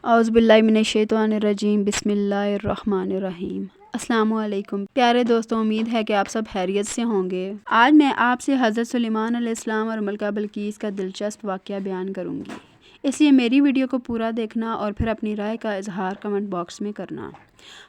اعوذ باللہ من الشیطان الرجیم، بسم اللہ الرحمن الرحیم۔ السلام علیکم پیارے دوستوں، امید ہے کہ آپ سب خیریت سے ہوں گے۔ آج میں آپ سے حضرت سلیمان علیہ السلام اور ملکہ بلقیس کا دلچسپ واقعہ بیان کروں گی، اس لیے میری ویڈیو کو پورا دیکھنا اور پھر اپنی رائے کا اظہار کمنٹ باکس میں کرنا۔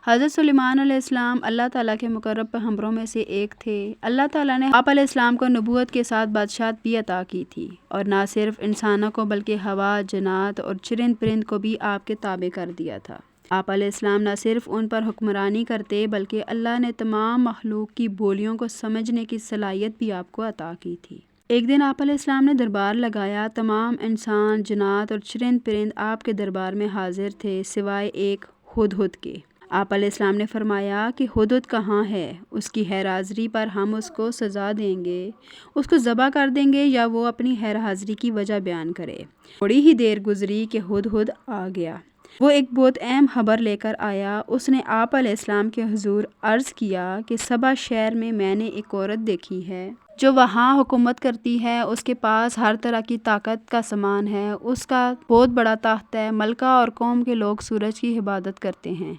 حضرت سلیمان علیہ السلام اللہ تعالیٰ کے مقرب پیغمبروں میں سے ایک تھے۔ اللہ تعالیٰ نے آپ علیہ السلام کو نبوت کے ساتھ بادشاہت بھی عطا کی تھی، اور نہ صرف انسانوں کو بلکہ ہوا، جنات اور چرند پرند کو بھی آپ کے تابع کر دیا تھا۔ آپ علیہ السلام نہ صرف ان پر حکمرانی کرتے بلکہ اللہ نے تمام مخلوق کی بولیوں کو سمجھنے کی صلاحیت بھی آپ کو عطا کی تھی۔ ایک دن آپ علیہ السلام نے دربار لگایا۔ تمام انسان، جنات اور چرند پرند آپ کے دربار میں حاضر تھے سوائے ایک ہدہد کے۔ آپ علیہ السلام نے فرمایا کہ ہدہد کہاں ہے؟ اس کی غیر حاضری پر ہم اس کو سزا دیں گے، اس کو ذبح کر دیں گے، یا وہ اپنی غیر حاضری کی وجہ بیان کرے۔ تھوڑی ہی دیر گزری کہ ہدہد آ گیا۔ وہ ایک بہت اہم خبر لے کر آیا۔ اس نے آپ علیہ السلام کے حضور عرض کیا کہ سبا شہر میں نے ایک عورت دیکھی ہے جو وہاں حکومت کرتی ہے۔ اس کے پاس ہر طرح کی طاقت کا سامان ہے، اس کا بہت بڑا تخت ہے۔ ملکہ اور قوم کے لوگ سورج کی عبادت کرتے ہیں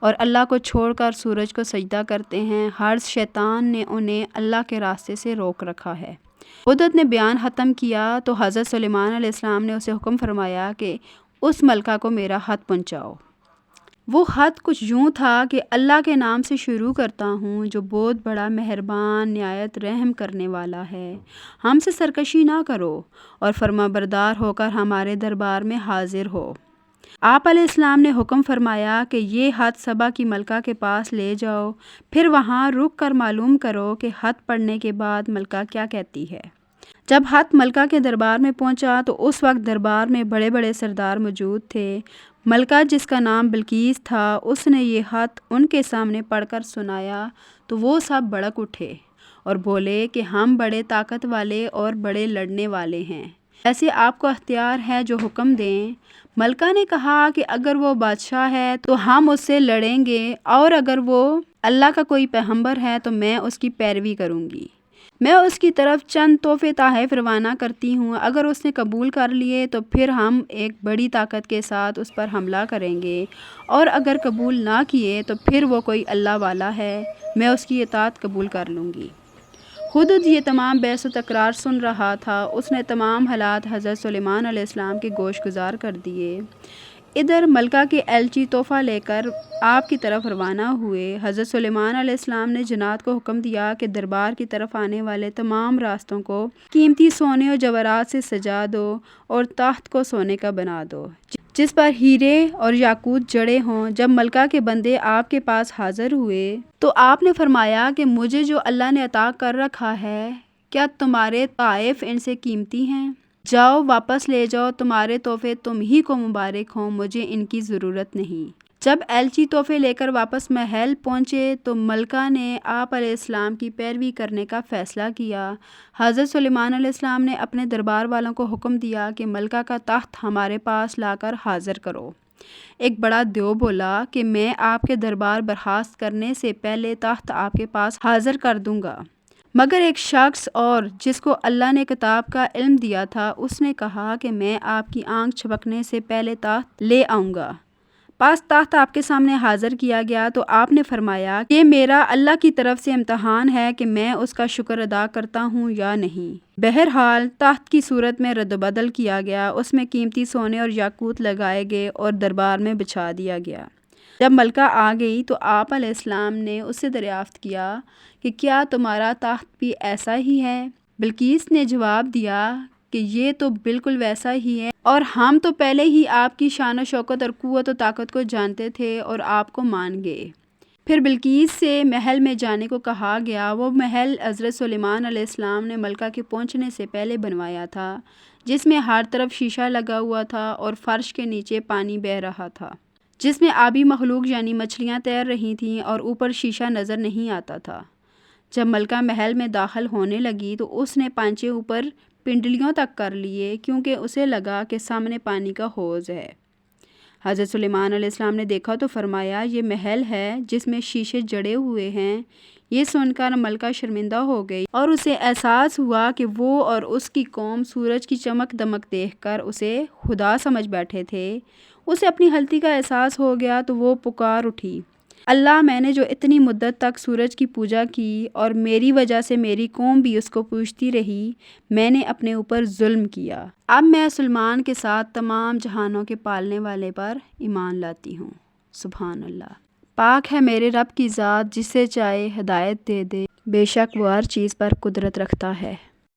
اور اللہ کو چھوڑ کر سورج کو سجدہ کرتے ہیں۔ ہر شیطان نے انہیں اللہ کے راستے سے روک رکھا ہے۔ ہدہد نے بیان ختم کیا تو حضرت سلیمان علیہ السلام نے اسے حکم فرمایا کہ اس ملکہ کو میرا خط پہنچاؤ۔ وہ خط کچھ یوں تھا کہ اللہ کے نام سے شروع کرتا ہوں جو بہت بڑا مہربان نہایت رحم کرنے والا ہے۔ ہم سے سرکشی نہ کرو اور فرما بردار ہو کر ہمارے دربار میں حاضر ہو۔ آپ علیہ السلام نے حکم فرمایا کہ یہ خط سبا کی ملکہ کے پاس لے جاؤ، پھر وہاں رک کر معلوم کرو کہ خط پڑھنے کے بعد ملکہ کیا کہتی ہے۔ جب خط ملکہ کے دربار میں پہنچا تو اس وقت دربار میں بڑے بڑے سردار موجود تھے۔ ملکہ جس کا نام بلقیس تھا، اس نے یہ خط ان کے سامنے پڑھ کر سنایا تو وہ سب بھڑک اٹھے اور بولے کہ ہم بڑے طاقت والے اور بڑے لڑنے والے ہیں، ایسے آپ کو اختیار ہے جو حکم دیں۔ ملکہ نے کہا کہ اگر وہ بادشاہ ہے تو ہم اس سے لڑیں گے، اور اگر وہ اللہ کا کوئی پیغمبر ہے تو میں اس کی پیروی کروں گی۔ میں اس کی طرف چند تحفے تحائف روانہ کرتی ہوں، اگر اس نے قبول کر لیے تو پھر ہم ایک بڑی طاقت کے ساتھ اس پر حملہ کریں گے، اور اگر قبول نہ کیے تو پھر وہ کوئی اللہ والا ہے، میں اس کی اطاعت قبول کر لوں گی۔ ہدہد یہ تمام بحث و تکرار سن رہا تھا۔ اس نے تمام حالات حضرت سلیمان علیہ السلام کے گوش گزار کر دیے۔ ادھر ملکہ کے ایلچی تحفہ لے کر آپ کی طرف روانہ ہوئے۔ حضرت سلیمان علیہ السلام نے جنات کو حکم دیا کہ دربار کی طرف آنے والے تمام راستوں کو قیمتی سونے اور جواہرات سے سجا دو، اور تخت کو سونے کا بنا دو جس پر ہیرے اور یاقوت جڑے ہوں۔ جب ملکہ کے بندے آپ کے پاس حاضر ہوئے تو آپ نے فرمایا کہ مجھے جو اللہ نے عطا کر رکھا ہے، کیا تمہارے تحائف ان سے قیمتی ہیں؟ جاؤ واپس لے جاؤ، تمہارے تحفے تم ہی کو مبارک ہوں، مجھے ان کی ضرورت نہیں۔ جب ایلچی تحفے لے کر واپس محل پہنچے تو ملکہ نے آپ علیہ السلام کی پیروی کرنے کا فیصلہ کیا۔ حضرت سلیمان علیہ السلام نے اپنے دربار والوں کو حکم دیا کہ ملکہ کا تخت ہمارے پاس لا کر حاضر کرو۔ ایک بڑا دیو بولا کہ میں آپ کے دربار برخاست کرنے سے پہلے تخت آپ کے پاس حاضر کر دوں گا، مگر ایک شخص اور جس کو اللہ نے کتاب کا علم دیا تھا، اس نے کہا کہ میں آپ کی آنکھ جھپکنے سے پہلے تخت لے آؤں گا۔ پاس تخت آپ کے سامنے حاضر کیا گیا تو آپ نے فرمایا کہ یہ میرا اللہ کی طرف سے امتحان ہے کہ میں اس کا شکر ادا کرتا ہوں یا نہیں۔ بہرحال تخت کی صورت میں رد و بدل کیا گیا، اس میں قیمتی سونے اور یاقوت لگائے گئے اور دربار میں بچھا دیا گیا۔ جب ملکہ آ گئی تو آپ علیہ السلام نے اس سے دریافت کیا کہ کیا تمہارا تخت بھی ایسا ہی ہے؟ بلقیس نے جواب دیا کہ یہ تو بالکل ویسا ہی ہے، اور ہم تو پہلے ہی آپ کی شان و شوکت اور قوت و طاقت کو جانتے تھے اور آپ کو مان گئے۔ پھر بلقیس سے محل میں جانے کو کہا گیا۔ وہ محل حضرت سلیمان علیہ السلام نے ملکہ کے پہنچنے سے پہلے بنوایا تھا، جس میں ہر طرف شیشہ لگا ہوا تھا اور فرش کے نیچے پانی بہہ رہا تھا، جس میں آبی مخلوق یعنی مچھلیاں تیر رہی تھیں، اور اوپر شیشہ نظر نہیں آتا تھا۔ جب ملکہ محل میں داخل ہونے لگی تو اس نے پانچے اوپر پنڈلیوں تک کر لیے، کیونکہ اسے لگا کہ سامنے پانی کا حوض ہے۔ حضرت سلیمان علیہ السلام نے دیکھا تو فرمایا یہ محل ہے جس میں شیشے جڑے ہوئے ہیں، یہ سن کر ملکہ شرمندہ ہو گئی اور اسے احساس ہوا کہ وہ اور اس کی قوم سورج کی چمک دمک دیکھ کر اسے خدا سمجھ بیٹھے تھے۔ اسے اپنی غلطی کا احساس ہو گیا تو وہ پکار اٹھی، اللہ، میں نے جو اتنی مدت تک سورج کی پوجا کی اور میری وجہ سے میری قوم بھی اس کو پوجتی رہی، میں نے اپنے اوپر ظلم کیا۔ اب میں سلیمان کے ساتھ تمام جہانوں کے پالنے والے پر ایمان لاتی ہوں۔ سبحان اللہ۔ پاک ہے میرے رب کی ذات، جسے چاہے ہدایت دے دے، بے شک وہ ہر چیز پر قدرت رکھتا ہے۔